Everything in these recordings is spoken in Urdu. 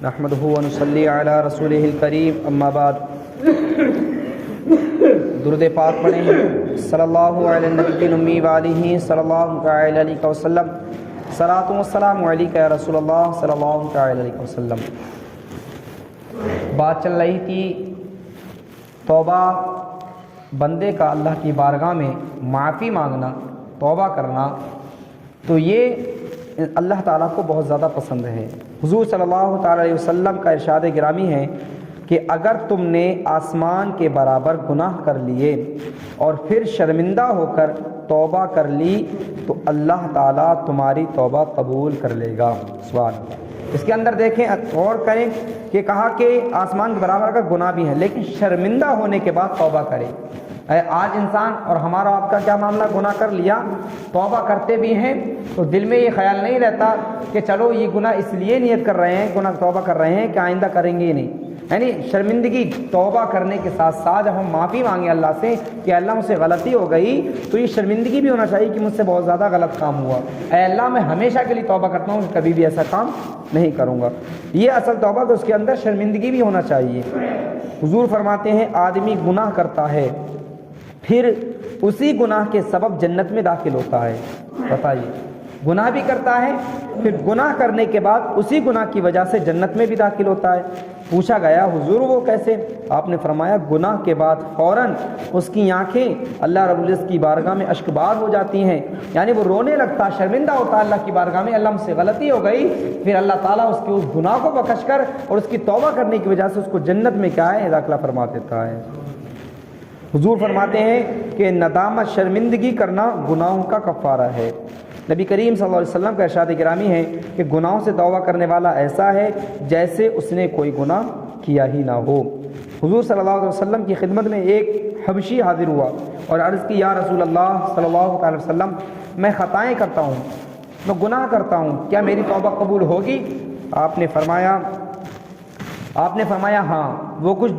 نحمدہ ونصلی علی رسولہ الکریم اما بعد۔ درود پاک پڑھیں صلی اللہ علیہ نبی الامی وآلہ صلی اللہ تعالی علیہ وسلم۔ صلاۃ و السلام علیک یا رسول اللہ صلی اللہ تعالی علیہ وسلم۔ بات چل رہی تھی توبہ بندے کا اللہ کی بارگاہ میں معافی مانگنا، توبہ کرنا، تو یہ اللہ تعالیٰ کو بہت زیادہ پسند ہے۔ حضور صلی اللہ تعالی علیہ وسلم کا ارشاد گرامی ہے کہ اگر تم نے آسمان کے برابر گناہ کر لیے اور پھر شرمندہ ہو کر توبہ کر لی تو اللہ تعالیٰ تمہاری توبہ قبول کر لے گا۔ سبحان اللہ۔ اس کے اندر دیکھیں، غور کریں کہ کہا کہ آسمان کے برابر کا گناہ بھی ہے لیکن شرمندہ ہونے کے بعد توبہ کرے۔ آج انسان اور ہمارا آپ کا کیا معاملہ، گناہ کر لیا، توبہ کرتے بھی ہیں تو دل میں یہ خیال نہیں رہتا کہ چلو یہ گناہ اس لیے نیت کر رہے ہیں، گناہ توبہ کر رہے ہیں کہ آئندہ کریں گے ہی نہیں۔ یعنی شرمندگی توبہ کرنے کے ساتھ ساتھ جب ہم معافی مانگیں اللہ سے کہ اللہ مجھ سے غلطی ہو گئی، تو یہ شرمندگی بھی ہونا چاہیے کہ مجھ سے بہت زیادہ غلط کام ہوا، اے اللہ میں ہمیشہ کے لیے توبہ کرتا ہوں کہ کبھی بھی ایسا کام نہیں کروں گا۔ یہ اصل توبہ کہ اس کے اندر شرمندگی بھی ہونا چاہیے۔ حضور فرماتے ہیں آدمی گناہ کرتا ہے پھر اسی گناہ کے سبب جنت میں داخل ہوتا ہے۔ بتائیے، گناہ بھی کرتا ہے پھر گناہ کرنے کے بعد اسی گناہ کی وجہ سے جنت میں بھی داخل ہوتا ہے۔ پوچھا گیا حضور وہ کیسے؟ آپ نے فرمایا گناہ کے بعد فوراً اس کی آنکھیں اللہ رب العزت کی بارگاہ میں اشکبار ہو جاتی ہیں، یعنی وہ رونے لگتا، شرمندہ ہوتا اللہ کی بارگاہ میں، اللہ مجھ سے غلطی ہو گئی، پھر اللہ تعالیٰ اس کے اس گناہ کو بخش کر اور اس کی توبہ کرنے کی وجہ سے اس کو جنت میں کیا ہے، داخلہ فرما دیتا ہے۔ حضور فرماتے ہیں کہ ندامت، شرمندگی کرنا گناہوں کا کفارہ ہے۔ نبی کریم صلی اللہ علیہ وسلم کا ارشاد گرامی ہے کہ گناہوں سے توبہ کرنے والا ایسا ہے جیسے اس نے کوئی گناہ کیا ہی نہ ہو۔ حضور صلی اللہ علیہ وسلم کی خدمت میں ایک حبشی حاضر ہوا اور عرض کی یا رسول اللہ صلی اللہ علیہ وسلم، میں خطائیں کرتا ہوں، میں گناہ کرتا ہوں، کیا میری توبہ قبول ہوگی؟ آپ نے فرمایا ہاں۔ وہ کچھ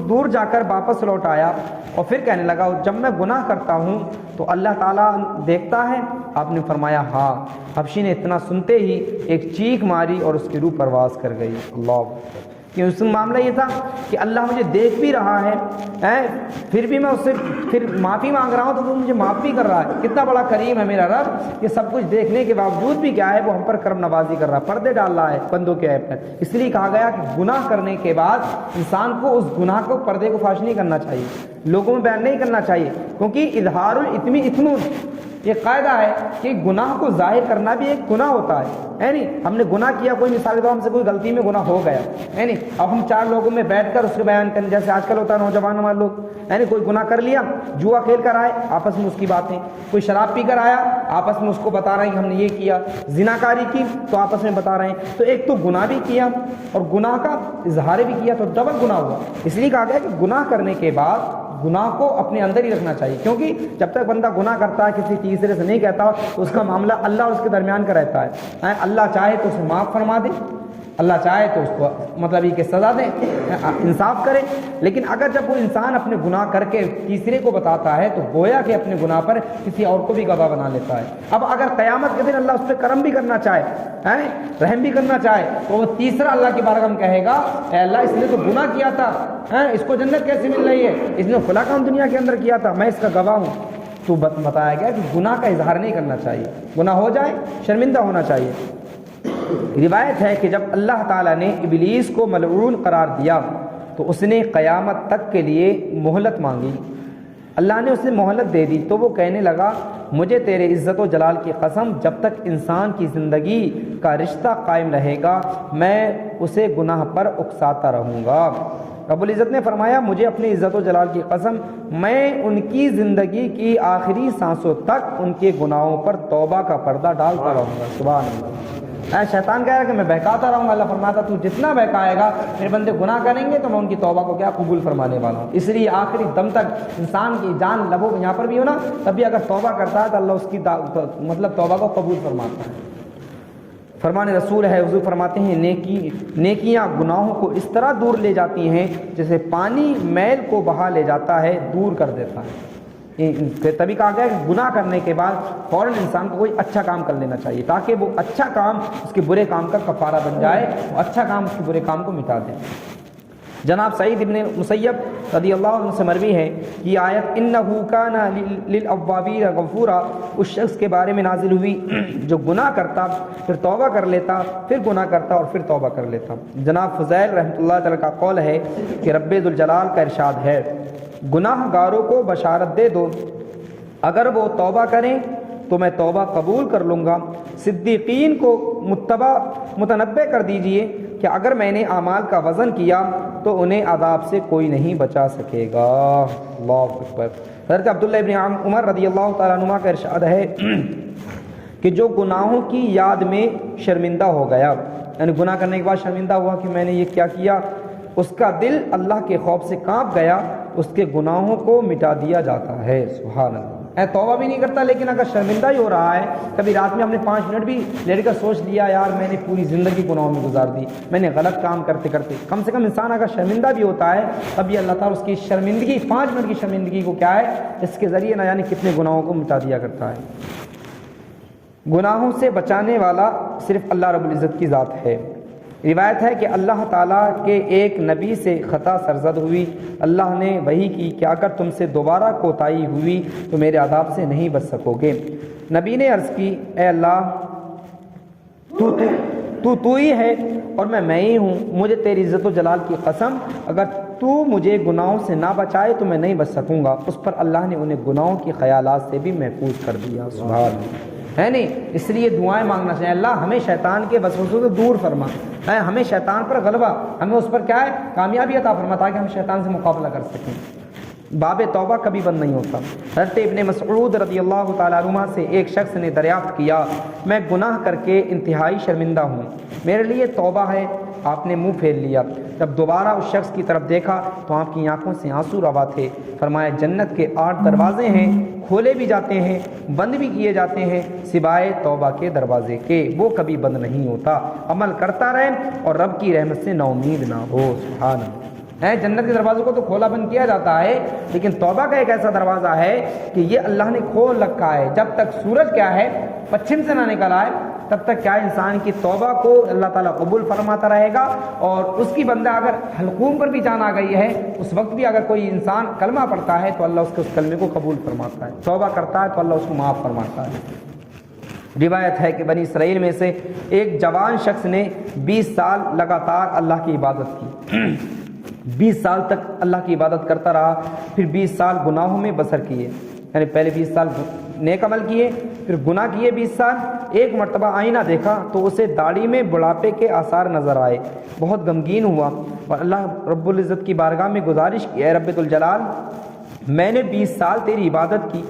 دور جا کر واپس لوٹ آیا اور پھر کہنے لگا جب میں گناہ کرتا ہوں تو اللہ تعالیٰ دیکھتا ہے؟ آپ نے فرمایا ہاں۔ حبشی نے اتنا سنتے ہی ایک چیخ ماری اور اس کی روح پرواز کر گئی۔ اللہ، کہ اس میں معاملہ یہ تھا کہ اللہ مجھے دیکھ بھی رہا ہے پھر بھی میں اس سے پھر معافی مانگ رہا ہوں تو وہ مجھے معاف بھی کر رہا ہے۔ کتنا بڑا کریم ہے میرا رب کہ سب کچھ دیکھنے کے باوجود بھی کیا ہے، وہ ہم پر کرم نوازی کر رہا ہے، پردے ڈال رہا ہے بندوں کے عیب پر۔ اس لیے کہا گیا کہ گناہ کرنے کے بعد انسان کو اس گناہ کو، پردے کو فاش نہیں کرنا چاہیے، لوگوں میں بیان نہیں کرنا چاہیے، کیونکہ اظہار الاثم اثم، یہ قاعدہ ہے کہ گناہ کو ظاہر کرنا بھی ایک گناہ ہوتا ہے نہیں؟ ہم نے گناہ کیا، کوئی مثال دو، ہم سے کوئی غلطی میں گناہ ہو گیا ہے نہیں، اب ہم چار لوگوں میں بیٹھ کر اس کے بیان کریں، جیسے آج کل ہوتا ہے نوجوان ہمارے لوگ، یعنی کوئی گناہ کر لیا، جوا کھیل کر آئے، آپس میں اس کی باتیں، کوئی شراب پی کر آیا، آپس میں اس کو بتا رہے ہیں کہ ہم نے یہ کیا، زناکاری کی تو آپس میں بتا رہے ہیں، تو ایک تو گناہ بھی کیا اور گناہ کا اظہار بھی کیا، تو ڈبل گناہ ہوا۔ اس لیے کہا گیا کہ گناہ کرنے کے بعد گناہ کو اپنے اندر ہی رکھنا چاہیے، کیونکہ جب تک بندہ گناہ کرتا ہے کسی تیسرے سے نہیں کہتا تو اس کا معاملہ اللہ اور اس کے درمیان کا رہتا ہے۔ اللہ چاہے تو اسے معاف فرما دے، اللہ چاہے تو اس کو مطلب یہ کہ سزا دے، انصاف کرے، لیکن اگر جب وہ انسان اپنے گناہ کر کے تیسرے کو بتاتا ہے تو گویا کہ اپنے گناہ پر کسی اور کو بھی گواہ بنا لیتا ہے۔ اب اگر قیامت کے دن اللہ اس پہ کرم بھی کرنا چاہے، رحم بھی کرنا چاہے، تو وہ تیسرا اللہ کی بارگاہ میں کہے گا اے اللہ اس نے تو گناہ کیا تھا، اس کو جنت کیسے مل رہی ہے، اس نے فلاں کام دنیا کے اندر کیا تھا، میں اس کا گواہ ہوں۔ تو بتایا گیا کہ گناہ کا اظہار نہیں کرنا چاہیے، گناہ ہو جائے شرمندہ ہونا چاہیے۔ روایت ہے کہ جب اللہ تعالیٰ نے ابلیس کو ملعون قرار دیا تو اس نے قیامت تک کے لیے مہلت مانگی، اللہ نے اسے مہلت دے دی تو وہ کہنے لگا مجھے تیرے عزت و جلال کی قسم جب تک انسان کی زندگی کا رشتہ قائم رہے گا میں اسے گناہ پر اکساتا رہوں گا۔ رب العزت نے فرمایا مجھے اپنی عزت و جلال کی قسم میں ان کی زندگی کی آخری سانسوں تک ان کے گناہوں پر توبہ کا پردہ ڈالتا رہوں گا۔ سبحان اللہ۔ شیطان کہہ رہا کہ میں بہکاتا رہوں گا، اللہ فرماتا تو جتنا بہکائے گا میرے بندے گناہ کریں گے تو میں ان کی توبہ کو کیا قبول فرمانے والا ہوں۔ اس لیے آخری دم تک انسان کی جان لبوں یہاں پر بھی ہو نا، تب بھی اگر توبہ کرتا ہے تو اللہ اس کی مطلب توبہ کو قبول فرماتا ہے۔ فرمان رسول ہے، حضور فرماتے ہیں نیکیاں گناہوں کو اس طرح دور لے جاتی ہیں جیسے پانی میل کو بہا لے جاتا ہے، دور کر دیتا ہے۔ تبھی کہا گیا کہ گناہ کرنے کے بعد فوراً انسان کو کوئی اچھا کام کر لینا چاہیے تاکہ وہ اچھا کام اس کے برے کام کا کفارہ بن جائے، وہ اچھا کام اس کے برے کام کو مٹا دے۔ جناب سعید ابن مسیب رضی اللہ عنہ سے مروی ہے کہ آیت انہ کان للأوابین غفورا اس شخص کے بارے میں نازل ہوئی جو گناہ کرتا پھر توبہ کر لیتا، پھر گناہ کرتا اور پھر توبہ کر لیتا۔ جناب فضیل رحمۃ اللہ تعالیٰ کا قول ہے کہ رب ذوالجلال کا ارشاد ہے گناہ گاروں کو بشارت دے دو، اگر وہ توبہ کریں تو میں توبہ قبول کر لوں گا۔ صدیقین کو متنبع کر دیجئے کہ اگر میں نے اعمال کا وزن کیا تو انہیں عذاب سے کوئی نہیں بچا سکے گا۔ اللہ اکبر۔ حضرت عبداللہ ابن عمر رضی اللہ تعالیٰ عنہ کا ارشاد ہے کہ جو گناہوں کی یاد میں شرمندہ ہو گیا، یعنی گناہ کرنے کے بعد شرمندہ ہوا کہ میں نے یہ کیا کیا، اس کا دل اللہ کے خوف سے کانپ گیا، اس کے گناہوں کو مٹا دیا جاتا ہے۔ سبحان اللہ۔ توبہ بھی نہیں کرتا لیکن اگر شرمندہ ہی ہو رہا ہے، کبھی رات میں ہم نے 5 منٹ بھی لیٹ کر سوچ لیا یار میں نے پوری زندگی گناہوں میں گزار دی، میں نے غلط کام کرتے کرتے، کم سے کم انسان اگر شرمندہ بھی ہوتا ہے تب یہ اللہ تعالیٰ اس کی شرمندگی 5 منٹ کی شرمندگی کو کیا ہے اس کے ذریعے نہ جانے کتنے گناہوں کو مٹا دیا کرتا ہے۔ گناہوں سے بچانے والا صرف اللہ رب العزت کی ذات ہے۔ روایت ہے کہ اللہ تعالیٰ کے ایک نبی سے خطا سرزد ہوئی، اللہ نے وحی کی کہ اگر تم سے دوبارہ کوتاہی ہوئی تو میرے عذاب سے نہیں بچ سکو گے۔ نبی نے عرض کی اے اللہ تو ہی ہے اور میں ہی ہوں، مجھے تیری عزت و جلال کی قسم اگر تو مجھے گناہوں سے نہ بچائے تو میں نہیں بچ سکوں گا۔ اس پر اللہ نے انہیں گناہوں کے خیالات سے بھی محفوظ کر دیا۔ سبحان اللہ۔ ہے نہیں، اس لیے دعائیں مانگنا چاہیے اللہ ہمیں شیطان کے وسوسوں سے دور فرما، ہمیں شیطان پر غلبہ، ہمیں اس پر کیا ہے کامیابی عطا فرما تاکہ ہم شیطان سے مقابلہ کر سکیں۔ باب توبہ کبھی بند نہیں ہوتا۔ حضرت ابن مسعود رضی اللہ تعالیٰ عنہ سے ایک شخص نے دریافت کیا میں گناہ کر کے انتہائی شرمندہ ہوں، میرے لیے توبہ ہے؟ آپ نے منہ پھیر لیا۔ جب دوبارہ اس شخص کی طرف دیکھا تو آپ کی آنکھوں سے آنسو روا تھے۔ فرمایا جنت کے 8 دروازے ہیں، کھولے بھی جاتے ہیں بند بھی کیے جاتے ہیں سوائے توبہ کے دروازے کے، وہ کبھی بند نہیں ہوتا، عمل کرتا رہے اور رب کی رحمت سے نا امید نہ ہو۔ سبحان اللہ۔ جنت کے دروازوں کو تو کھولا بند کیا جاتا ہے لیکن توبہ کا ایک ایسا دروازہ ہے کہ یہ اللہ نے کھول رکھا ہے، جب تک سورج کیا ہے پچھم سے نہ نکل آئے تب تک کیا انسان کی توبہ کو اللہ تعالیٰ قبول فرماتا رہے گا، اور اس کی بندہ اگر حلقوم پر بھی جان آ گئی ہے اس وقت بھی اگر کوئی انسان کلمہ پڑھتا ہے تو اللہ اس کے اس کلمے کو قبول فرماتا ہے، توبہ کرتا ہے تو اللہ اس کو معاف فرماتا ہے۔ روایت ہے کہ بنی اسرائیل میں سے ایک جوان شخص نے 20 سال لگاتار اللہ کی عبادت کی، 20 سال تک اللہ کی عبادت کرتا رہا، پھر 20 سال گناہوں میں بسر کیے، یعنی پہلے 20 سال نیک عمل کیے پھر گناہ کیے 20 سال۔ ایک مرتبہ آئینہ دیکھا تو اسے داڑھی میں بڑھاپے کے آثار نظر آئے، بہت غمگین ہوا اور اللہ رب العزت کی بارگاہ میں گزارش کی اے رب الجلال میں نے 20 سال تیری عبادت کی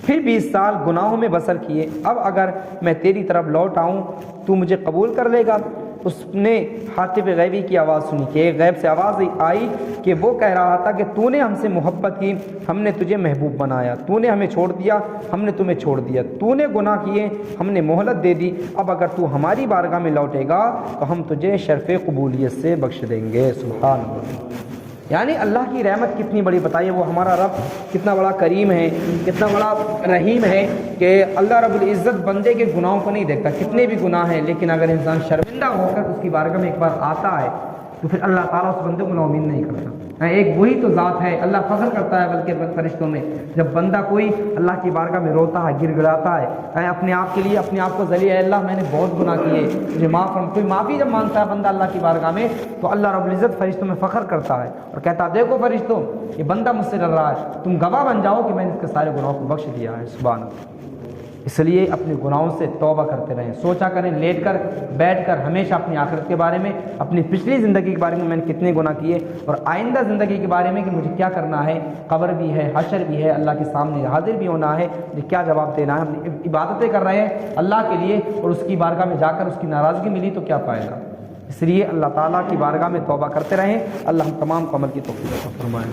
پھر 20 سال گناہوں میں بسر کیے، اب اگر میں تیری طرف لوٹ آؤں تو مجھے قبول کر لے گا؟ اس نے حاطب غیبی کی آواز سنی کہ ایک غیب سے آواز آئی کہ وہ کہہ رہا تھا کہ تو نے ہم سے محبت کی، ہم نے تجھے محبوب بنایا، تو نے ہمیں چھوڑ دیا، ہم نے تمہیں چھوڑ دیا، تو نے گناہ کیے، ہم نے مہلت دے دی، اب اگر تو ہماری بارگاہ میں لوٹے گا تو ہم تجھے شرف قبولیت سے بخش دیں گے۔ سبحان اللہ۔ یعنی اللہ کی رحمت کتنی بڑی، بتائیے وہ ہمارا رب کتنا بڑا کریم ہے، کتنا بڑا رحیم ہے کہ اللہ رب العزت بندے کے گناہوں کو نہیں دیکھتا، کتنے بھی گناہ ہیں لیکن اگر انسان شرمندہ ہو کر اس کی بارگاہ میں ایک بار آتا ہے تو پھر اللہ تعالیٰ اس بندے کو نا امید نہیں کرتا۔ ایک وہی تو ذات ہے، اللہ فخر کرتا ہے بلکہ فرشتوں میں جب بندہ کوئی اللہ کی بارگاہ میں روتا ہے، گر گڑاتا ہے، اپنے آپ کے لیے اپنے آپ کو ذلیل، اے اللہ میں نے بہت گناہ کیے مجھے معاف فرما، کوئی معافی جب مانگتا ہے بندہ اللہ کی بارگاہ میں تو اللہ رب العزت فرشتوں میں فخر کرتا ہے اور کہتا ہے دیکھو فرشتوں یہ بندہ مجھ سے ڈر رہا ہے، تم گواہ بن جاؤ کہ میں نے اس کے سارے گناہوں کو بخش دیا ہے۔ سبحان اللہ۔ اس لیے اپنے گناہوں سے توبہ کرتے رہیں، سوچا کریں لیٹ کر بیٹھ کر ہمیشہ اپنی آخرت کے بارے میں، اپنی پچھلی زندگی کے بارے میں نے کتنے گناہ کیے اور آئندہ زندگی کے بارے میں کہ مجھے کیا کرنا ہے، قبر بھی ہے، حشر بھی ہے، اللہ کے سامنے حاضر بھی ہونا ہے، مجھے کیا جواب دینا ہے۔ ہم عبادتیں کر رہے ہیں اللہ کے لیے اور اس کی بارگاہ میں جا کر اس کی ناراضگی ملی تو کیا فائدہ۔ اس لیے اللہ تعالیٰ کی بارگاہ میں توبہ کرتے رہیں، اللہ ہم تمام کو عمل کی توفیق عطا فرمائے۔